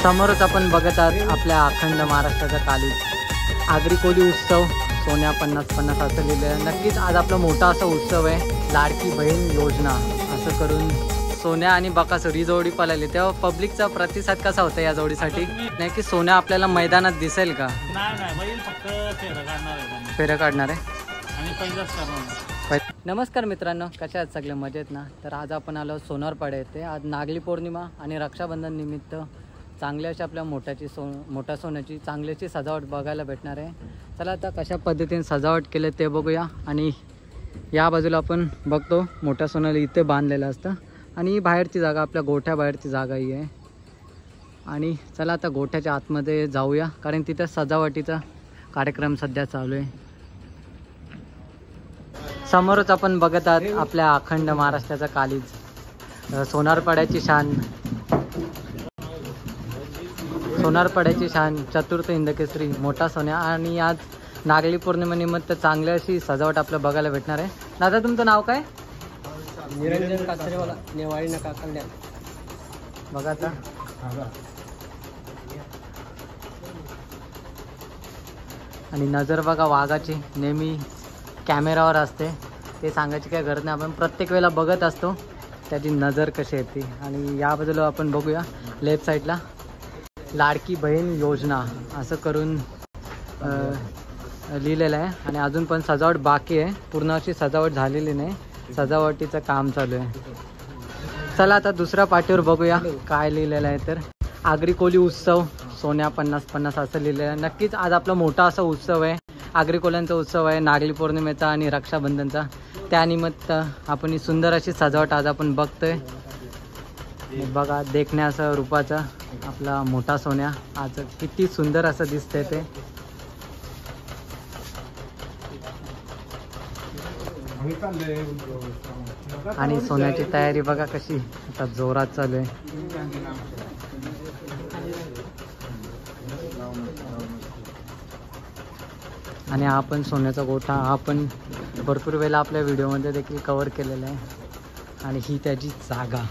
समोरच आपण बघत आहात आपल्या अखंड महाराष्ट्राचा कालीज आगरी कोली उत्सव सोन्या 50-50 असं लिहिलं आहे। नक्कीच आज आपला मोठा असा उत्सव आहे, लाडकी बहीण योजना असं करून सोन्या आणि बकासूर ही जोडी पळाली, तेव्हा पब्लिकचा प्रतिसाद कसा होता या जोडीसाठी? नाही की सोन्या आपल्याला मैदानात दिसेल का? नाही बैल फक्त फेरं काढणार आहे आणि पहिलाच करणार। नमस्कार मित्रांनो, कशा आहात सगळे? मजेत ना? तर आज आपण आलो सोनारपाडा येथे। आज नागली पौर्णिमा आणि रक्षाबंधन निमित्त चांगली अशी आपल्या मोठ्या सोन्याची चांगलीची सजावट बघायला भेटणार आहे। चला आता कशा पद्धतीने सजावट केले ते बघूया। आणि या बाजूला आपण बघतो मोठ्या सोन्याला इथे बांधलेलं असतं आणि बाहेरची जागा आपल्या गोठ्या बाहेरची जागा ही आहे। आणि चला आता गोठ्याच्या आतमध्ये जाऊया, कारण तिथे सजावटीचा कार्यक्रम सध्या चालू आहे। समोरच आपण बघत आहात आपल्या अखंड महाराष्ट्राचा कालीज, सोनारपाड्याची शान चतुर्थ हिंदकेसरी मोठा सोन्या। आणि आज नागली पौर्णिमेनिमित्त चांगली अशी सजावट आपल्याला बघायला भेटणार आहे। दादा तुमचं नाव काय? निरंजन कासरेवाला, नेवाळी नका कल्याण। बघा आता आणि नजर बघा वाघाची नेहमी कॅमेरावर असते, ते सांगायची काय गरज नाही, आपण प्रत्येक वेळेला बघत असतो त्याची नजर कशी येते। आणि या बाजूला आपण बघूया लेफ्ट साईडला लाडकी बहीण योजना असं करून लिहिलेलं आहे। आणि अजून पण सजावट बाकी आहे, पूर्ण अशी सजावट झालेली नाही, सजावटीचं काम चालू आहे। चला आता दुसऱ्या पाटीवर बघूया काय लिहिलेलं आहे। तर आगरी कोली उत्सव सोन्या 50-50 असं लिहिलेलं आहे। नक्कीच आज आपला मोठा असा उत्सव आहे, आगरी कोल्यांचा उत्सव आहे, नागली पौर्णिमेचा आणि रक्षाबंधनचा। त्यानिमित्त आपण ही सुंदर अशी सजावट आज आपण बघतोय। बघा देखण्याचं रूपाचा आपला मोठा सोन्या आज किती सुंदर असं दिसतंय ते। आणि सोन्याची तयारी बघा कशी आता जोरात चालू आहे। आणि हा पण सोन्याचा गोठा आपण भरपूर वेळेला आपल्या व्हिडिओमध्ये देखील कव्हर केलेला आहे। आणि ही त्याची जागा,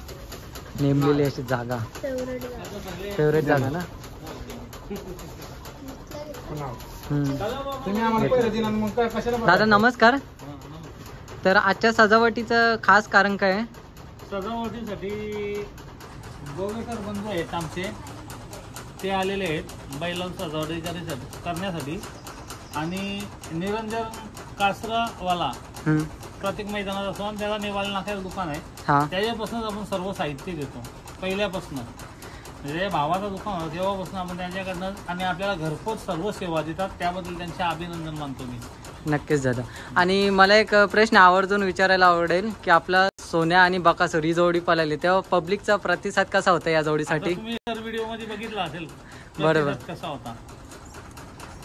नेमलेली अशी जागा, फेवरेट जागा ना। दादा नमस्कार। तर आजच्या सजावटीचं खास कारण काय आहे? सजावटीसाठी गोवेकर बंधू आहेत आमचे, ते आलेले आहेत बैलांची सजावट करण्यासाठी। आणि निरंजन कासरावाला प्रत्येक मैदानात असतो आणि त्याला नेवाळी नाक्याचं दुकान आहे, त्याच्यापासूनच आपण सर्व साहित्य घेतो पहिल्यापासून। म्हणजे भावाचं दुकान होतं तेव्हापासून आपण त्यांच्याकडनं, आणि आपल्याला घरपोच सर्व सेवा देतात, त्याबद्दल त्यांचे अभिनंदन मानतो मी। नक्कीच दादा। आणि मला एक प्रश्न आवर्जून विचारायला आवडेल की आपला सोन्या आणि बकासूर ही जोडी पळाली, तेव्हा पब्लिकचा प्रतिसाद कसा होता या जोडीसाठी? तुम्ही व्हिडिओ मध्ये बघितला असेल बरोबर कसा होता,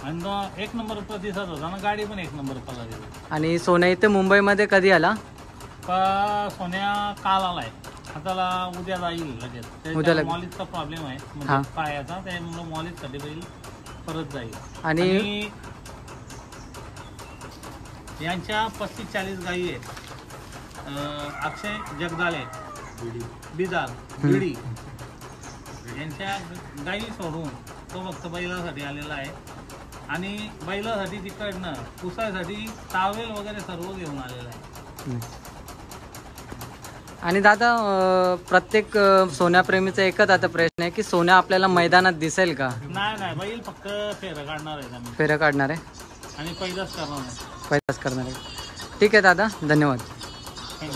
आणि एक नंबर प्रतिसाद होता ना, गाडी पण एक नंबर पळाली। आणि सोन्या इथे मुंबईमध्ये कधी आला? सोन्या काल आलाय, आता उद्या जाईल लगेच। मॉलिजचा प्रॉब्लेम आहे म्हणजे पायाचा, त्यामुळे मॉलिजसाठी बैल परत जाईल। आणि यांच्या 35-40 गायी आहेत। अक्षय जगदाळे बिदार बिडी यांच्या गायी सोडून तो फक्त बैलासाठी आलेला आहे। आणि बैलासाठी तिकडनं पुसायसाठी टावेल वगैरे सर्व घेऊन आलेला आहे। आणि दादा प्रत्येक सोन्याप्रेमीचा एकच आता प्रश्न आहे की सोन्या आपल्याला मैदानात दिसेल का? नाही बैल फक्त फेरं काढणार आहे, फेरं काढणार आहे आणि पहिलाच करणार आहे। ठीक आहे दादा, धन्यवाद।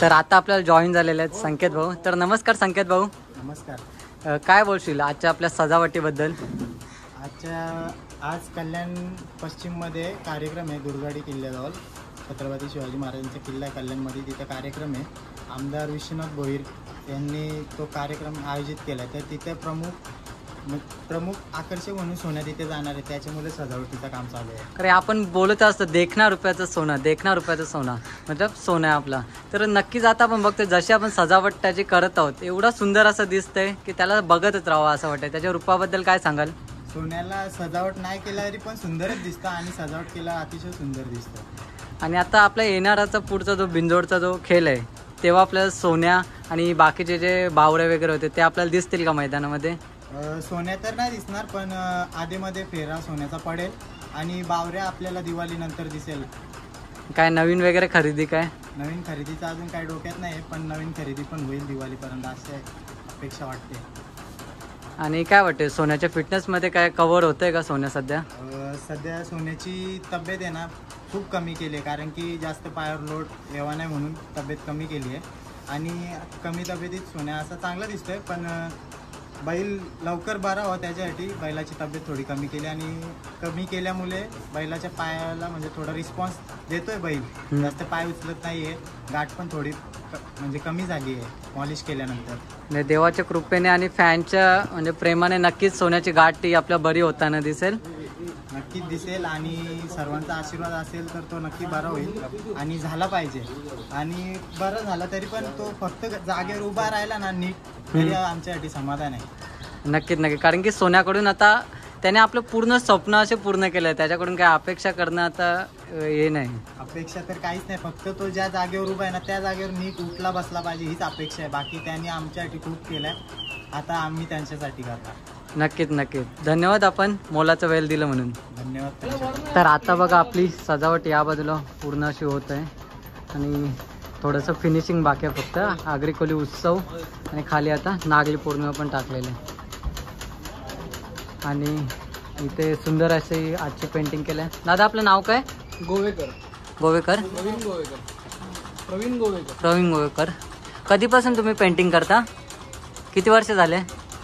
तर आता आपल्याला जॉईन झालेले आहेत संकेत भाऊ। तर नमस्कार संकेत भाऊ। नमस्कार। काय बोलशील आजच्या आपल्या सजावटीबद्दल? आज कल्याण पश्चिममध्ये कार्यक्रम आहे, दुर्गाडी किल्ल्याजवळ छत्रपती शिवाजी महाराजांचा किल्ला कल्याणमध्ये, तिथं कार्यक्रम आहे। आमदार विश्वनाथ भोईर यांनी तो कार्यक्रम आयोजित केला आहे, तर तिथे प्रमुख आकर्षक म्हणून सोन्या तिथे जाणार आहे, त्याच्यामुळे सजावटीचं काम चालू आहे। अरे आपण बोलत असतो देखना रुपयाचं सोना मतलब सोना आपला। तर नक्कीच आता आपण बघतोय जशी आपण सजावट त्याची करत आहोत, एवढा सुंदर असं दिसतंय की त्याला बघतच राहावं असं वाटतंय। त्याच्या रूपाबद्दल काय सांगाल? सोन्याला सजावट नाही केला तरी पण सुंदरच दिसतं, आणि सजावट केला अतिशय सुंदर दिसतं। आणि आता आपल्या येणाराचा पुढचा जो बिंजोडचा जो खेळ आहे, तेव्हा आपल्याला सोन्या आणि बाकीचे जे बावरे वगैरे होते ते आपल्याला दिसतील का मैदानामध्ये? सोन्या तर नाही दिसणार, पण आधीमध्ये फेरा सोन्याचा पडेल आणि बावऱ्या आपल्याला दिवाळीनंतर दिसेल. काय नवीन वगैरे खरेदी काय? नवीन खरेदीचं अजून काही डोक्यात नाही, पण नवीन खरेदी पण होईल दिवाळीपर्यंत अशी अपेक्षा वाटते. आणि काय वाटते सोन्याच्या फिटनेसमध्ये काय कव्हर होतंय का सोन्या सध्या? सध्या सोन्याची तब्येत आहे ना खूप कमी केली आहे, कारण की जास्त पायावर लोड येवा नाही म्हणून तब्येत कमी केली आहे. आणि कमी तब्येतीत सोन्या असा चांगला दिसतोय, पण बैल लवकर बरा हो त्याच्यासाठी बैलाची तब्येत थोडी कमी केली आणि कमी केल्यामुळे बैलाच्या पायाला म्हणजे थोडा रिस्पॉन्स देतोय बैल. जास्त पाय उचलत नाही आहे, गाठ पण थोडी म्हणजे कमी झाली आहे पॉलिश केल्यानंतर. म्हणजे देवाच्या कृपेने आणि फॅनच्या म्हणजे प्रेमाने नक्कीच सोन्याची गाठ ती आपल्या बरी होताना दिसेल. नक्कीच दिसेल आणि सर्वांचा आशीर्वाद असेल तर तो नक्की बरा होईल आणि झाला पाहिजे. आणि बरं झाला तरी पण तो फक्त जागेवर उभा राहिला ना नीट, तरी आमच्यासाठी समाधान आहे. नक्कीच नक्की, कारण की सोन्याकडून आता त्याने आपलं पूर्ण स्वप्न असे पूर्ण केलं. त्याच्याकडून काय अपेक्षा करणं आता हे नाही. अपेक्षा तर काहीच नाही, फक्त तो ज्या जागेवर उभा आहे ना त्या जागेवर नीट उठला बसला पाहिजे हीच अपेक्षा आहे. बाकी त्यांनी आमच्यासाठी खूप केलं आहे, आता आम्ही त्यांच्यासाठी करणार. नक्कीच नक्कीच, धन्यवाद आपण मोलाचं वेळ दिलं म्हणून. धन्यवाद. तर आता बघा आपली सजावट या बाजूला पूर्ण अशी होत आहे आणि थोडंसं फिनिशिंग बाकी आहे फक्त. आगरी कोली उत्सव आणि खाली आता नागली पौर्णिमा पण टाकलेली आहे. आणि इथे सुंदर अशी आजची पेंटिंग केलं आहे. दादा आपलं नाव काय? गोवेकर. गोवेकर? प्रवीण गोवेकर. प्रवीण गोवेकर. कधीपासून तुम्ही पेंटिंग करता? किती वर्ष झाले?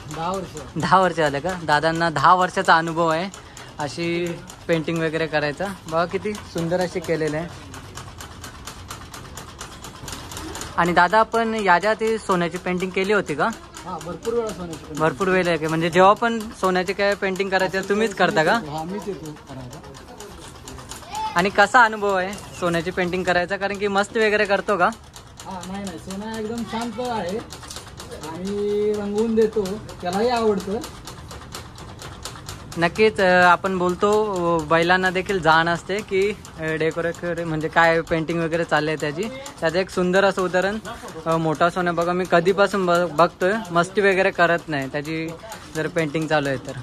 10 वर्ष. 10 वर्ष झाले का? दादांना 10 वर्षाचा अनुभव आहे अशी पेंटिंग वगैरे करायचा. बघा किती सुंदर अशी केलेलं आहे. आणि दादा आपण याच्या आधी सोन्याची पेंटिंग केली होती का? हा, भरपूर वेळा सोन्याची. भरपूर वेळ आहे की म्हणजे जेव्हा पण सोन्याची काय पेंटिंग करायची तुम्हीच करता का? हा, मीच येतो करायला. आणि कसा अनुभव आहे सोन्याची पेंटिंग करायचा? कारण की मस्त वगैरे करतो का? हा, नाही सोना एकदम शांत आहे आणि रंगवून देतो, त्यालाही आवडतं. नक्कीच आपण बोलतो बैलांना देखील जाण असते की डेकोरेट म्हणजे काय पेंटिंग वगैरे चालली आहे त्याची. त्याचं एक सुंदर असं उदाहरण मोठा सोन्या बघा, मी कधीपासून बघतोय मस्ती वगैरे करत नाही त्याची जर पेंटिंग चालू आहे तर.